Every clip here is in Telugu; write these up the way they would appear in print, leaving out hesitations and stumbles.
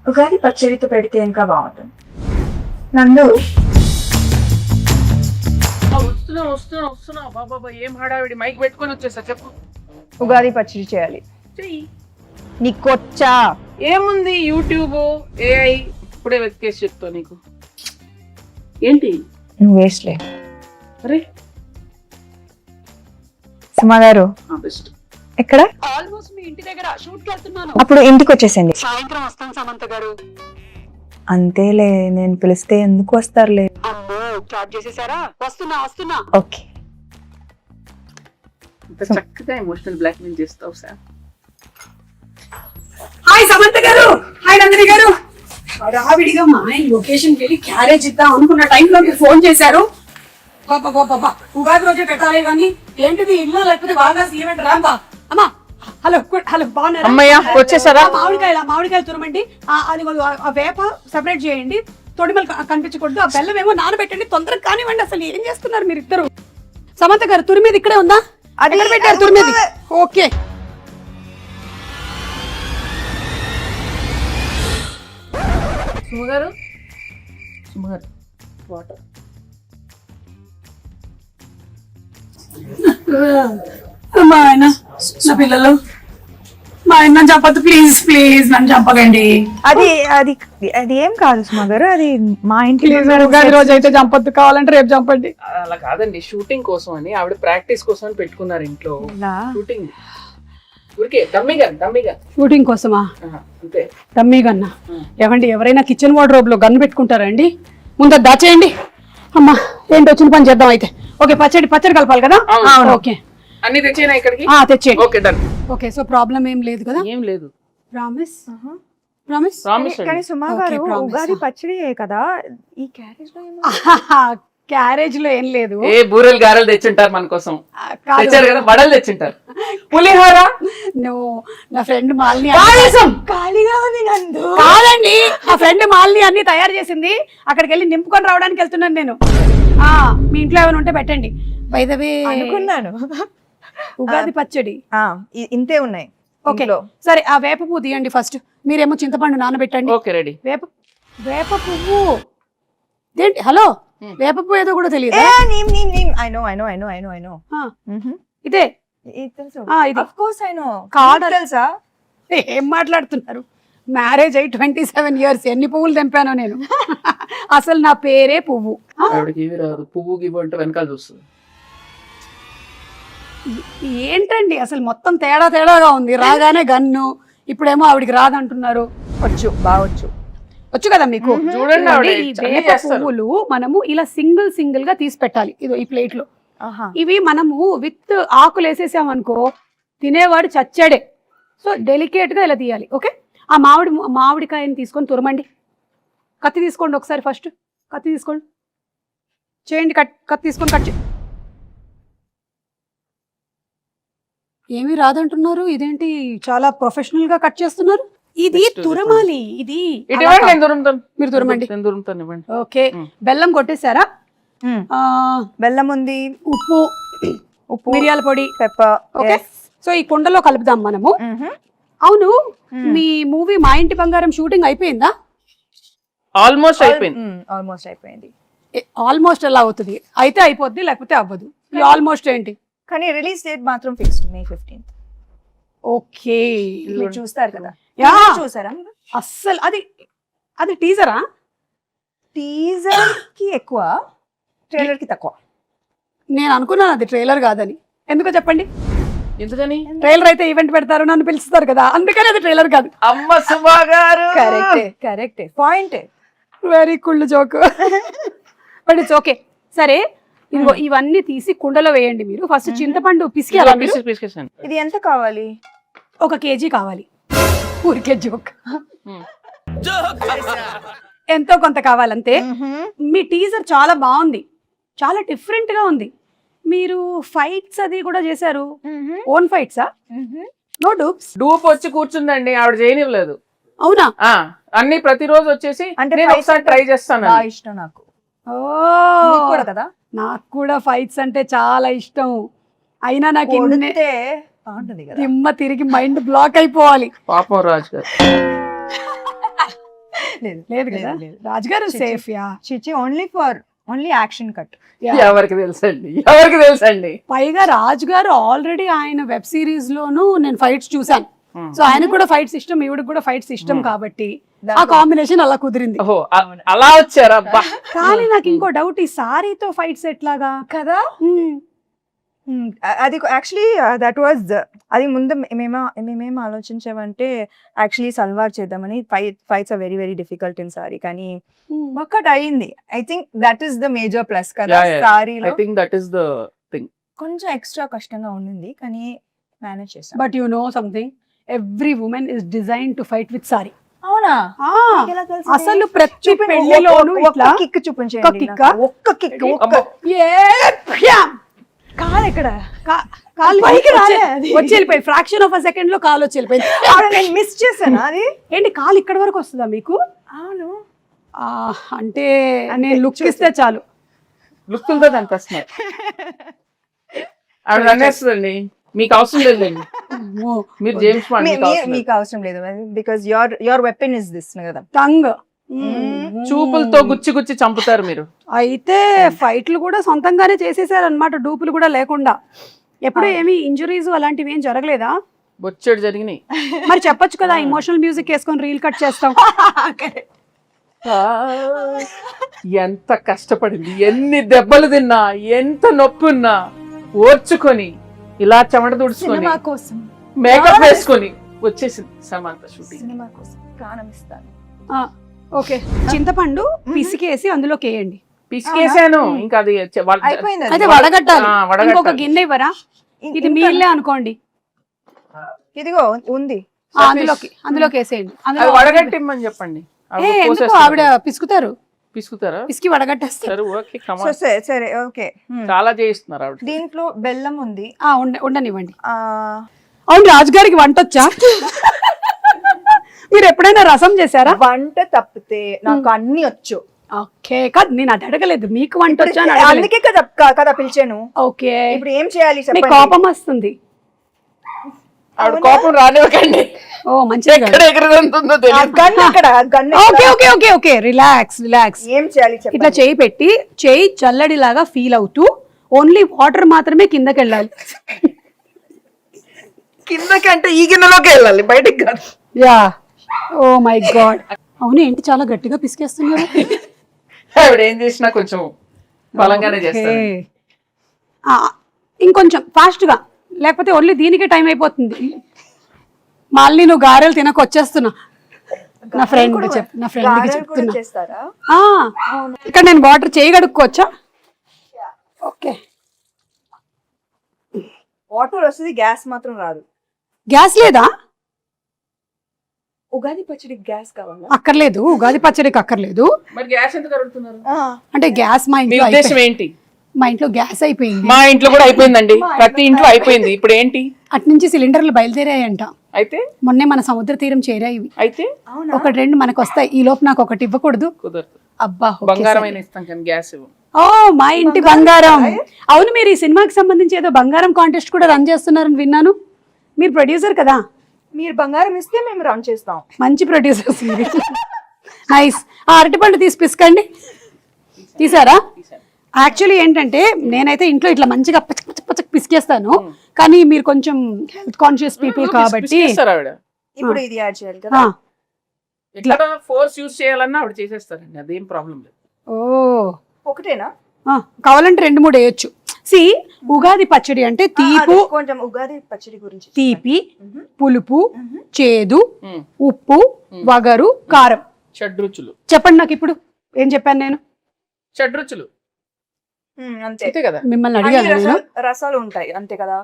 ఉగాది పచ్చడితో పెడితే ఇంకా బాగుంటుంది. నందు వస్తున్నా బాబా ఏం హడావిడి, మైక్ పెట్టుకొని వచ్చేసా. చెప్పు. ఉగాది పచ్చడి చేయాలి. చెయ్యి. నీకొచ్చా? ఏముంది, యూట్యూబ్, ఏఐ ఇప్పుడే వెతికేసి చెప్తా నీకు. ఏంటి నువ్వు వేస్ట్లే. అరే సుమా గారు బెస్ట్. ఎక్కడ? ఆల్మోస్ట్ మీ ఇంటి దగ్గర షూట్ కి వెళ్తున్నాను. అప్పుడు ఇంటికి వచ్చేసింది. సాయంత్రం వస్తాను సమంత గారు. అంతేలే, నేను పిలిస్తే ఎందుకు వస్తారులే. అమ్మో స్టార్ట్ చేసేసారా? వస్తున్నా. ఓకే. ఇంత చక్కగా ఎమోషనల్ బ్లాక్ మెయిల్ చేస్తావు సార్. హాయ్ సమంత గారు, హాయ్ నందిని గారు. రావిడిగా మా ఆయన లొకేషన్ కి వెళ్ళి క్యారేజ్ ఇద్దాం అనుకున్న టైంలో మీరు ఫోన్ చేశారు. బాబా ఉగాది రోజే పెట్టాలి కానీ ఏంటిది ఇల్లు లేకపోతే బాగా ఈవెంట్ రాంబా. అమ్మా హలో బాగున్నారా? అమ్మయ్య వచ్చేసారా? మామిడికాయలు తురమండి. అది ఆ వేప సెపరేట్ చేయండి, తొడిమలు కనిపించకూడదు. ఆ బెల్లం ఏమో నానబెట్టండి, తొందరగా కానివ్వండి. అసలు ఏం చేస్తున్నారు మీరు ఇద్దరు? సమంత గారు తురిమేది ఇక్కడే ఉందా? అది పెట్టారు తురిమేది. Okay సుమగారు water. మా ఆయన నా పిల్లలు, మా ఆయన చంపద్దు ప్లీజ్ నన్ను చంపకండి. అది అది అది ఏం కాదు సుమా గారు, అది మా ఇంటి ఉగాది రోజు అయితే చంపద్దు, కావాలంటే రేపు చంపండి. అలా కాదండి, షూటింగ్ కోసం అని ఆవిడ ప్రాక్టీస్ కోసం అని పెట్టుకున్నారు ఇంట్లో. షూటింగ్ ఊరికే డమ్మీగా షూటింగ్ కోసమా? అంతే. డమ్మీ గన్నా? ఏమండి, ఎవరైనా కిచెన్ వార్డ్రోబ్ లో గన్ పెట్టుకుంటారా అండి? ముందు దాచేయండి. అమ్మా ఏంటి వచ్చిన పని చేద్దాం అయితే. ఓకే పచ్చడి కలపాలి కదా? ఓకే అన్ని తెచ్చేనా ఇక్కడికి? తెచ్చేయండి. Okay done. Okay so problem ఏం లేదు కదా? ఏం లేదు. ప్రామిస్. కానీ సుమా గారు ఉగాది పచ్చడి కదా, ఈ క్యారేజ్ లో క్యారేజ్ లో ఏం లేదు. ఏ బూరెలు గారెలు తెచ్చుంటారు మన కోసం. తెచ్చారు కదా, వడలు తెచ్చుంటారు, పులిహోర. నా ఫ్రెండ్ మాలిని కాదండి, నా ఫ్రెండ్ మాలిని అన్ని తయారు చేసింది. అక్కడికి వెళ్ళి నింపుకొని రావడానికి వెళ్తున్నాను నేను. మీ ఇంట్లో ఏమైనా ఉంటే పెట్టండి. బై ద వే అనుకున్నాను ఉగాది పచ్చడి ఇంతే ఉన్నాయి. ఓకే సరే, ఆ వేప పువ్వు తీయండి ఫస్ట్. మీరేమో చింతపండు నానబెట్టండి. Okay ready. వేప పువ్వు ఏంటి? హలో, వేప పువ్వు ఏదో కూడా తెలియదు. ఇదే తెలుసా? ఏం మాట్లాడుతున్నారు? మ్యారేజ్ అయ్యి 27 years. ఎన్ని పువ్వులు తెంపానో నేను. అసలు నా పేరే పువ్వు. పువ్వు గివ్వు అంటే వెనకాల చూస్తుంది. ఏంటండి అసలు మొత్తం తేడాగా ఉంది. రాగానే గన్ను, ఇప్పుడేమో ఆవిడికి రాదంటున్నారు. వచ్చు కదా మీకు. చూడండి, ఈ వేప పువ్వులు మనము ఇలా సింగిల్ గా తీసి పెట్టాలి. ఇదో ఈ ప్లేట్ లో. ఇవి మనము విత్ ఆకులు వేసేసాం అనుకో, తినేవాడు చచ్చాడే. సో డెలికేట్ గా ఇలా తీయాలి. ఓకే, ఆ మామిడికాయని తీసుకొని తురమండి. కత్తి తీసుకోండి ఒకసారి. ఫస్ట్ కత్తి తీసుకోండి, చేయండి. కత్తి తీసుకొని కట్ చేయండి. ఏమీ రాదంటున్నారు, ఇదేంటి చాలా ప్రొఫెషనల్ గా కట్ చేస్తున్నారు? ఇది తురమాలి. ఇది మీరు తురమండి. ఓకే, బెల్లం కొట్టేశారా? బెల్లం ఉంది, ఉప్పు, మిరియాల పొడి, పెప్పర్. ఓకే, సో ఈ కుండలో కలుపుదాం మనము. అవును, మీ మూవీ మా ఇంటి బంగారం షూటింగ్ అయిపోయిందా? ఆల్మోస్ట్ అయిపోయింది. ఆల్మోస్ట్ ఎలా అవుతుంది? అయితే అయిపోద్ది, లేకపోతే అవ్వదు. ఆల్మోస్ట్ ఏంటి? కానీ రిలీజ్ డేట్ మాత్రం ఫిక్స్డ్ May 15th. ఓకే, మీరు చూస్తారు కదా? చూసారా? అస్సలు అది టీజరా? టీజర్ కి ఎక్కువ, ట్రైలర్ కి తక్కువ. నేను అనుకున్నాను అది ట్రైలర్ కాదని. ఎందుకో చెప్పండి. ఎందుకని? ట్రైలర్ అయితే ఈవెంట్ పెడతారు, నన్ను పిలుస్తారు కదా, అందుకని అది ట్రైలర్ కాదు. అమ్మ సుమా గారు, కరెక్టే point. Very cool joke. But it's okay. సరే, ఇదిగో ఇవన్నీ తీసి కుండలో వేయండి. మీరు ఫస్ట్ చింతపండు పిసికేయాలి. ఇది ఎంత కావాలి? 1 kg కావాలి. ఊరికే జోక్. ఎంతో కొంత కావాలంతే. మీ టీజర్ చాలా బాగుంది, చాలా డిఫరెంట్ గా ఉంది. మీరు ఫైట్స్ అది కూడా చేశారు. ఓన్ ఫైట్సా? No dupes? డూప్ వచ్చి కూర్చుందండి, ఆవిడ చేయనివ్వలేదు. అవునా? అన్ని ప్రతిరోజు వచ్చేసి అంటే ఒకసారి ట్రై చేస్తాను. ఇష్టం నాకు. కదా, నాకు కూడా ఫైట్స్ అంటే చాలా ఇష్టం. అయినా నాకు దిమ్మ తిరిగి మైండ్ బ్లాక్ అయిపోవాలి. పాపం రాజు గారు. లేదు లేదు కదా రాజుగారు సేఫ్ యా చిచి ఓన్లీ యాక్షన్ కట్. ఎవరికి తెలుసండి పైగా రాజుగారు ఆల్రెడీ ఆయన వెబ్ సిరీస్ లోను నేను ఫైట్స్ చూసాను. సో ఆయనకు కూడా ఫైట్స్ ఇష్టం, ఈవిడకి కూడా ఫైట్స్ ఇష్టం కాబట్టి ఆ కాంబినేషన్ అలా కుదిరింది. ఓహో అలా వచ్చారా? కానీ నాకు ఇంకో డౌట్, ఈ సారీతో ఫైట్స్ ఎట్లాగా కదా. అది యాక్చువల్లీ దట్ వాజ్ అది ముందు మేమేం ఆలోచించామంటే యాక్చువల్లీ సల్వార్ చేద్దామని. Fights are very very difficult in sari, కానీ వర్కౌట్ అయ్యింది. I think that is the major plus కదా సారీలో. I think that is the thing. కొంచెం ఎక్స్ట్రా కష్టంగా ఉండింది కానీ మేనేజ్ చేసాం. But you know something, every women is design to fight with sari. అవునా? అసలు ప్రతి పెళ్లిలోనూ ఇట్లా కిక్ చూపించండి. ఒక్క కిక్ కాలు ఎక్కడ కాలు వచ్చి వెళ్ళిపోయింది. ఫ్రాక్షన్ ఆఫ్ అ సెకండ్ లో కాలు వచ్చి వెళ్ళిపోయింది. నేను మిస్ చేశాను. అది ఏంటి కాలు ఇక్కడ వరకు వస్తుందా మీకు? అవును. అంటే నేను లుక్ ఇస్తే చాలు. లుక్తో కనిపిస్తున్నారు. ఆవిడ అనేస్తుందండి, మీకు అవసరం లేదండి, మీరు జేమ్స్ బాండ్, మీకు అవసరం లేదు because your weapon is this కదా, టంగ్. చూపులతో గుచ్చి చంపుతారు మీరు. అయితే ఫైట్లు కూడా సొంతంగానే చేసేసారు అనమాట, డూపులు కూడా లేకుండా. ఎప్పుడు ఏమి ఇంజురీస్ అలాంటివి ఏం జరగలేదా? బొచ్చెడు జరిగినాయి. మరి చెప్పొచ్చు కదా, ఇమోషనల్ మ్యూజిక్ వేసుకొని రీల్ కట్ చేస్తాం. ఎంత కష్టపడింది, ఎన్ని దెబ్బలు తిన్నా, ఎంత నొప్పి ఉన్నా ఓర్చుకొని ఇలా చెమట తుడుచుకొని మేకప్ వేసుకొని వచ్చేసింది సమంత షూటింగ్. సినిమా కోసం ప్రాణం ఇస్తాను. ఓకే, చింతపండు పిసికేసి అందులోకి వేయండి. పిసికేసాను, ఇంకా అది అయితే వడగట్టాలి. ఇంకొక గిన్నె ఇవ్వరా? ఇది మీళ్ళే అనుకోండి. ఇదిగో ఉంది, అందులోకి వేసేయండి. వడగట్టిమ్మని చెప్పండి. ఆవిడ పిసుకుతారా? పిసికి వడగట్టేస్తారు. సరే ఓకే. చాలా చేయిస్తున్నారు ఆవిడ. దీంట్లో బెల్లం ఉంది, ఉండనివ్వండి. అవును, రాజుగారికి వంట వచ్చా? మీరు ఎప్పుడైనా రసం చేశారా? వంట తప్పితే నాకు అన్ని వచ్చు. ఓకే, కాదు నేను అది అడగలేదు, మీకు వంట వచ్చా? అందుకే కదా పిలిచాను. ఓకే, ఇప్పుడు ఏం చేయాలి? కోపం వస్తుంది. ఆవిడ కోపం రానివ్వకండి. ఓ మంచిగా రిలాక్స్. ఏం చేయాలి? ఇట్లా చేయి పెట్టి, చేయి చల్లడిలాగా ఫీల్ అవుతూ ఓన్లీ వాటర్ మాత్రమే కిందకి వెళ్ళాలి. కిందకి అంటే ఈ గిన్నెలోకి వెళ్ళాలి, బయటికి కాదు. Yeah, oh my God. అవును, ఏంటి చాలా గట్టిగా పిసికేస్తున్నారు? ఆవిడ ఏం చేసినా కొంచెం బలంగానే చేస్తారు. ఇంకొంచెం ఫాస్ట్ గా, లేకపోతే ఓన్లీ దీనికే టైం అయిపోతుంది. మళ్ళీ నువ్వు గారెలు తినక వచ్చేస్తున్నా. నా ఫ్రెండ్ చెప్తున్నా. ఇక్కడ నేను వాటర్ చేయి కడుక్కోవచ్చా? ఓకే, వాటర్ వస్తుంది, గ్యాస్ మాత్రం రాదు. గ్యాస్ లేదా? ఉగాది పచ్చడికి గ్యాస్ కావాలా? అక్కర్లేదు, ఉగాది పచ్చడికి అక్కర్లేదు. మరి గ్యాస్ ఎందుకు అడుగుతున్నారు? అంటే గ్యాస్ మా ఇంట్లో ఏంటి? మా ఇంట్లో గ్యాస్ అయిపోయింది. మా ఇంట్లో కూడా అయిపోయిందండి, ప్రతి ఇంట్లో అయిపోయింది. ఇప్పుడు ఏంటి? అటు నుంచి సిలిండర్లు బయలుదేరాయంట. అయితే మొన్నే మన సముద్ర తీరం చేరాయి. అయితే ఒకటి రెండు మనకు వస్తాయి. ఈ లోపు నాకు ఒకటి ఇవ్వకూడదు? కుదరదు. అబ్బా, బంగారం ఇస్తాం కానీ గ్యాస్ ఇవ్వం. ఓ మా ఇంటి బంగారం. అవును, మీరు ఈ సినిమాకి సంబంధించి ఏదో బంగారం కాంటెస్ట్ కూడా రన్ చేస్తున్నారని విన్నాను. మీరు ప్రొడ్యూసర్ కదా? మీరు బంగారం ఇస్తే మేము రన్ చేస్తాం. మంచి ప్రొడ్యూసర్స్. నైస్. అరటిపండు తీసి పిసకండి. తీసారా? యాక్చువల్లీ ఏంటంటే నేనైతే ఇంట్లో ఇట్లా మంచిగా పచ్చక్ పిసికేస్తాను, కానీ మీరు కొంచెం హెల్త్ కాన్షియస్ పీపుల్ కాబట్టి ఇప్పుడు ఇది యాడ్ చేయాలి కదా. ఇట్లా ఫోర్స్ యూస్ చేయాలన్నా ఆవిడ చేసేస్తారండి, అదేం ప్రాబ్లం లేదు. ఓ ఒకటేనా? కావాలంటే 2-3 వేయొచ్చు. సి ఉగాది పచ్చడి అంటే తీపు, కొంచెం ఉగాది పచ్చడి గురించి తీపి, పులుపు, చేదు, ఉప్పు, వగరు, కారం, షడ్రుచులు. చెప్పండి నాకు ఇప్పుడు ఏం చెప్పాను నేను? షడ్రుచులు అంతే కదా. మిమ్మల్ని అడిగాను నేను. రసాలు ఉంటాయి అంతే కదా.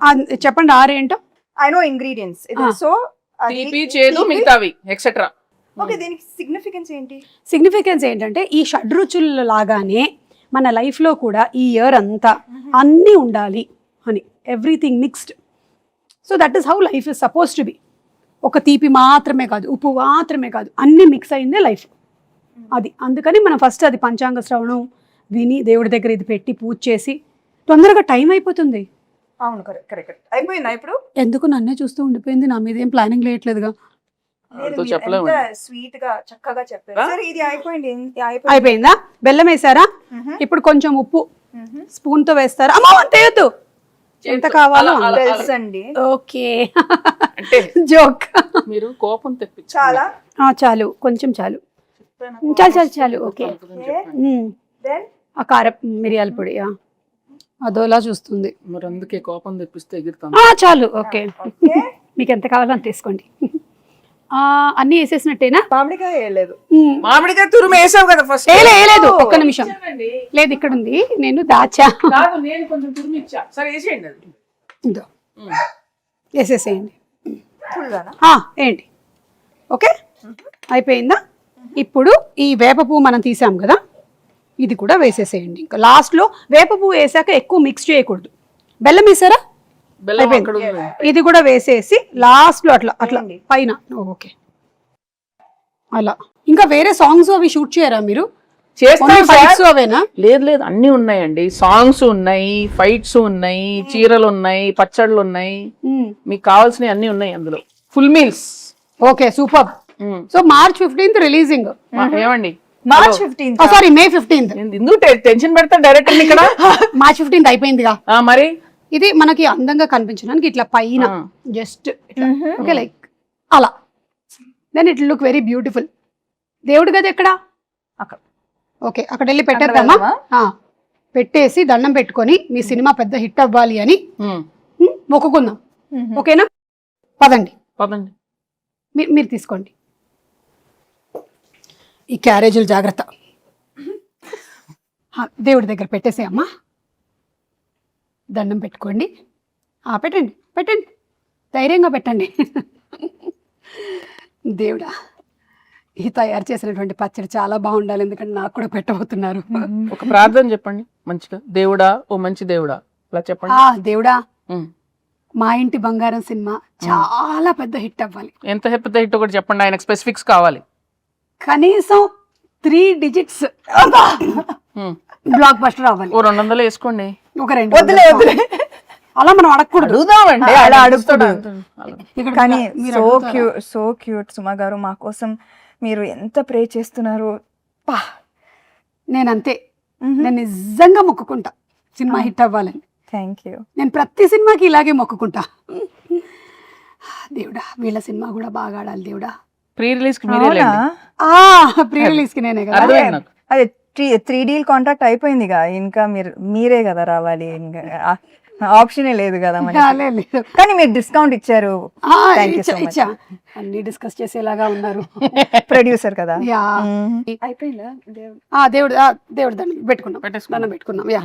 చెప్పండి 6 ఏంటో. I know ingredients. సో తీపి, చేదు, మిగతావి ఎక్సెట్రా. ఓకే, దీనికి సిగ్నిఫికెన్స్ ఏంటి? సిగ్నిఫికెన్స్ ఏంటంటే ఈ షడ్రుచుల లాగానే మన లైఫ్లో కూడా ఈ ఇయర్ అంతా అన్నీ ఉండాలి అని, everything mixed. So that is how life is suppose to be. ఒక తీపి మాత్రమే కాదు, ఉప్పు మాత్రమే కాదు, అన్నీ మిక్స్ అయిందే లైఫ్. అది అందుకని మనం ఫస్ట్ అది పంచాంగ శ్రవణం విని దేవుడి దగ్గర ఇది పెట్టి పూజ చేసి తొందరగా టైం అయిపోతుంది. అవును, కరెక్ట్. అయిపోయిందా ఇప్పుడు? ఎందుకు నన్నే చూస్తూ ఉండిపోయింది? నా మీద ఏం ప్లానింగ్ లేయట్లేదుగా. వాళ్ళతో చెప్పలేము. స్వీట్ గా చక్కగా చెప్పారు. ఆ? సరే ఇది అయిపోయింది. అయిపోయిందా? బెల్లం వేసారా? ఇప్పుడు కొంచెం ఉప్పు స్పూన్ తో వేస్తారా? అమ్మో అంత వేయొద్దు, ఎంత కావాలో అలా, అలా. తెలుసండి. ఓకే. అంటే జోక్. మీరు కోపం తెప్పించారు. చాలా చాలు, కొంచెం చాలు. చాలు చాలు చాలు. ఓకే. దెన్ ఆ కారం మిరియాల పొడి అదోలా చూస్తుంది. మరి అందుకే కోపం తెప్పిస్తే ఎగురుతాం. చాలు. Okay, okay. మీకు ఎంత కావాలో అంత తీసుకోండి. అన్ని వేసేసినట్టేనా? మామిడికాయ వేయలేదు. మామిడికాయ తురుము వేసావు కదా ఫస్ట్. లేదు, ఒక్క నిమిషం. లేదు, ఇక్కడ ఉంది, నేను దాచా. కాదు, నేను కొంచెం తురుము ఇచ్చా. సరే వేసేయండి అది. ఇదో వేసేసేయండి. ఫుల్గానా? ఏంటి? ఓకే, అయిపోయిందా? ఇప్పుడు ఈ వేప పువ్వు మనం తీసాం కదా, ఇది కూడా వేసేసేయండి. ఇంకా లాస్ట్లో వేప పువ్వు వేసాక ఎక్కువ మిక్స్ చేయకూడదు. బెల్లం వేసారా? బెల్లం అక్కడ ఉంది. ఇది కూడా వేసేసి లాస్ట్లో అట్లా అట్లా పైన. ఓకే, అలా. ఇంకా వేరే సాంగ్స్ అవి షూట్ చేయరా మీరు? చేస్తాం ఫైట్స్ సార్. అవేనా? లేదు అన్ని ఉన్నాయండి. సాంగ్స్ ఉన్నాయి, ఫైట్స్ ఉన్నాయి, చీరలు ఉన్నాయి, పచ్చళ్ళు ఉన్నాయి, మీకు కావాల్సినవి అన్ని ఉన్నాయి అందులో. Full meals. Okay, super. So March 15th releasing. ఏమండి, March 15th. Sorry, May 15th. ఎందుకు టెన్షన్ పెడతా డైరెక్టర్ ఇక్కడ? March 15th అయిపోయిందిగా. మరి ఇది మనకి అందంగా కనిపించడానికి ఇట్లా పైన జస్ట్ ఓకే, లైక్ అలా. Then it look very beautiful. దేవుడి గది ఎక్కడ? అక్కడ. ఓకే, అక్కడ వెళ్ళి పెట్టేద్దామా? పెట్టేసి దండం పెట్టుకొని మీ సినిమా పెద్ద హిట్ అవ్వాలి అని మొక్కుకుందాం. ఓకేనా? పదండి. పదండి. మీరు తీసుకోండి. ఈ క్యారేజీలు జాగ్రత్త. దేవుడి దగ్గర పెట్టేసే అమ్మా. దండం పెట్టుకోండి. పెట్టండి పెట్టండి, ధైర్యంగా పెట్టండి. దేవుడా, ఈ తయారు చేసినటువంటి పచ్చడి చాలా బాగుండాలి, ఎందుకంటే నాకు కూడా పెట్టబోతున్నారు. ఒక ప్రార్థన చెప్పండి మంచిగా. దేవుడా, ఓ మంచి దేవుడా, అలా చెప్పండి. దేవుడా, మా ఇంటి బంగారం సినిమా చాలా పెద్ద హిట్ అవ్వాలి. ఎంత పెద్ద హిట్ ఒకటి చెప్పండి, ఆయనకు స్పెసిఫిక్స్ కావాలి. కనీసం 3 digits బ్లాక్ బస్టర్ అవ్వాలి. ఓ 200 వేసుకోండి. ఒక 2 అలా మనం అడగకూడదు. అడుగుదామండి, అలా అడుగుతాడు. ఇక్కడ కానీ మీరు సో అడుగుతారా? Cute, so cute. సుమా గారు, మా కోసం మీరు ఎంత ప్రే చేస్తున్నారు. నేనంతే, నేను నిజంగా మొక్కుకుంటా సినిమా హిట్ అవ్వాలని. Thank you. నేను ప్రతి సినిమాకి ఇలాగే మొక్కుకుంటా. దేవుడా, వీళ్ళ సినిమా కూడా బాగా ఆడాలి దేవుడా. ప్రీ రిలీజ్ కి మీరే లేండి. ప్రీ రిలీజ్ కి నేనే కదా. అర్థమైంది నాకు. అదే 3D కాంట్రాక్ట్ అయిపోయిందిగా, ఇంకా మీరే కదా రావాలి, ఇంకా ఆప్షనే లేదు కదా మనకి. లేదు. కానీ మీరు డిస్కౌంట్ ఇచ్చారు. Thank you so much. ఇచ్చా. అన్ని డిస్కస్ చేసేలాగా ఉన్నారు. ప్రొడ్యూసర్ కదా. యా. అయిపోయిందా? దేవుడు దేవుడు దండం పెట్టుకున్నాం, పెట్టేసుకున్నాం. దండం పెట్టుకున్నాం. యా,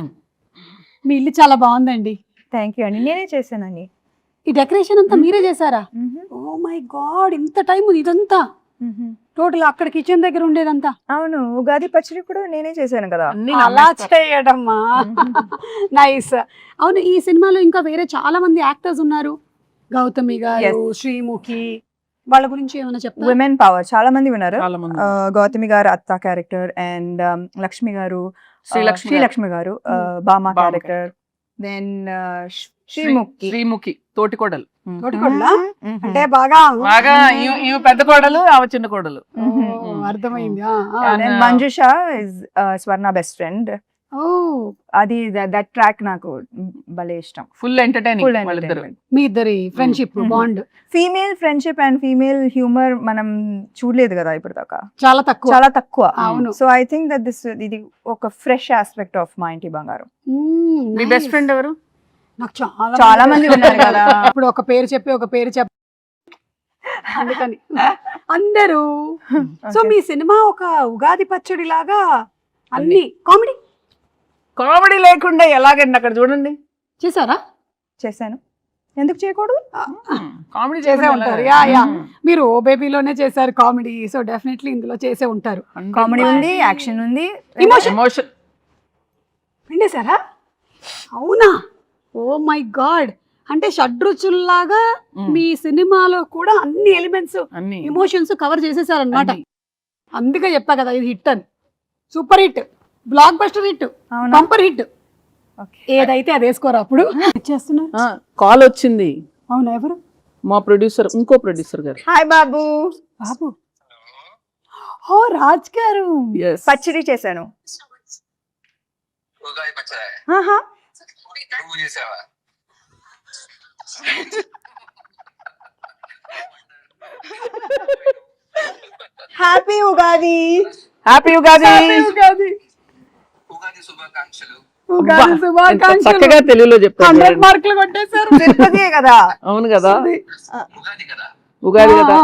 మీ ఇల్లు చాలా బాగుందండి. థ్యాంక్ యూ అండి, నేనే చేశానండి. ఈ డెకరేషన్ అంతా మీరే చేశారా? ఓ మై గాడ్, ఇంత టైం ఇదంతా టోటల్ అక్కడ కిచెన్ దగ్గర ఉండేదంతా. అవును, ఉగాది పచ్చడి కూడా నేనే చేశాను కదా. అన్ని అలా చేయడమ్మా. నైస్. అవును, ఈ సినిమాలో ఇంకా వేరే చాలా మంది యాక్టర్స్ ఉన్నారు. గౌతమి గారు, శ్రీముఖి, వాళ్ళ గురించి ఏమైనా చెప్తారా? విమెన్ పవర్ చాలా మంది ఉన్నారు. చాలా మంది. గౌతమి గారు అత్త క్యారెక్టర్, అండ్ లక్ష్మి గారు, శ్రీలక్ష్మి గారు బామా క్యారెక్టర్, దెన్ శ్రీముఖి తోటికోడలు. తోటికోడలా? అంటే బాగా బాగా ఈమె పెద్ద కోడలు, ఆమె చిన్న కోడలు. అర్థమైంది. Manjusha is Swarna best friend. అది దట్ ట్రాక్ నాకు భలే ఇష్టం. ఫుల్ ఎంటర్టైనింగ్ వాళ్ళిద్దరు. మీ ఇద్దరి friendship bond. Female friendship and female humour మనం చూడలేదు కదా ఇప్పుడు దాకా, చాలా తక్కువ. చాలా తక్కువ. అవును. సో ఐ థింక్ దట్ ఇది ఒక ఫ్రెష్ ఆస్పెక్ట్ ఆఫ్ మా ఇంటి బంగారం. మీ బెస్ట్ ఫ్రెండ్ ఎవరు? నాకు చాలా మంది ఉన్నారు కదా. ఇప్పుడు ఒక పేరు చెప్పి అందుకని అందరూ. సో మీ సినిమా ఒక ఉగాది పచ్చడి లాగా అన్ని కామెడీ లేకుండా ఎలాగండి అక్కడ చూడండి. చేశారా? చేశాను, ఎందుకు చేయకూడదు? కామెడీ చేసే ఉంటారు. యా యా, మీరు ఓ బేబీలోనే చేశారు కామెడీ, సో డెఫినెట్లీ ఇందులో చేసే ఉంటారు. కామెడీ ఉంది, యాక్షన్ ఉంది, ఎమోషన్ పిండేశారా? అవునా? ఓ మై గాడ్, అంటే షడ్రుచుల్లాగా మీ సినిమాలో కూడా అన్ని ఎలిమెంట్స్, ఎమోషన్స్ కవర్ చేసేసారనమాట. అందుకే చెప్పా కదా ఇది హిట్ అని. Super hit, block buster hit, bumper hit. ఏదైతే అది వేసుకోరా అప్పుడు. చేస్తున్నారు. కాల్ వచ్చింది. అవునా? ఎవరు? మా ప్రొడ్యూసర్, ఇంకో ప్రొడ్యూసర్ గారు. హాయ్ బాబు. బాబు ఓ రాజ్ గారు. Yes. పచ్చడి చేశాను. ఉగాది పచ్చడి ఆహా. నువ్వు చేసావా? హ్యాపీ ఉగాది. హ్యాపీ ఉగాది. ఉగాది ఉగాది శుభాకాంక్షలు. ఉగాది ఎంత శుభాకాంక్షలు. చక్కగా తెలుగులో చెప్పారు. 100 మార్కులు కొట్టేశారు. తిరుపతియే కదా. అవును కదా, ఉగాది కదా, ఉగాది కదా.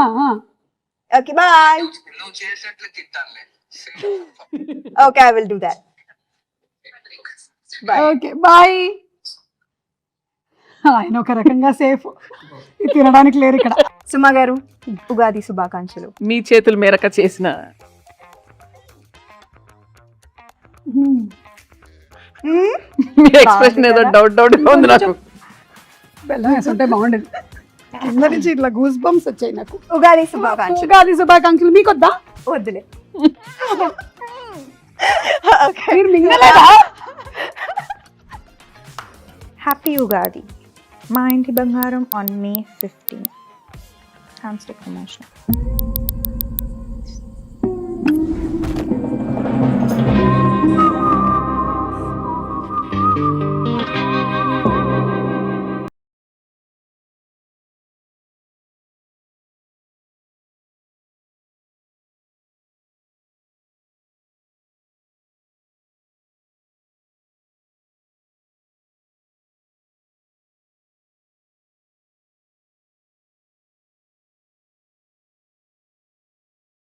Okay bye. నువ్వు చేసేట్లు తిట్టానులే. Okay I will do that. Bye. Okay bye. ఆయన ఒక రకంగా సేఫ్, తినడానికి లేరు ఇక్కడ. సుమా గారు ఉగాది శుభాకాంక్షలు. మీ చేతుల మేరక చేసిన మీ ఎక్స్ప్రెషన్ ఏదో డౌట్ ఉంది నాకు. బెల్లం వేసుంటే బాగుండేది. కింద నుంచి ఇట్లా గూస్ బంప్స్ వచ్చాయి నాకు. ఉగాది శుభాకాంక్షలు. ఉగాది శుభాకాంక్షలు. మీకు వద్దా? వద్దులే. మీరు మింగలేదా? హ్యాపీ ఉగాది. మా ఇంటి బంగారం ఆన్ May 15. Hands promotion.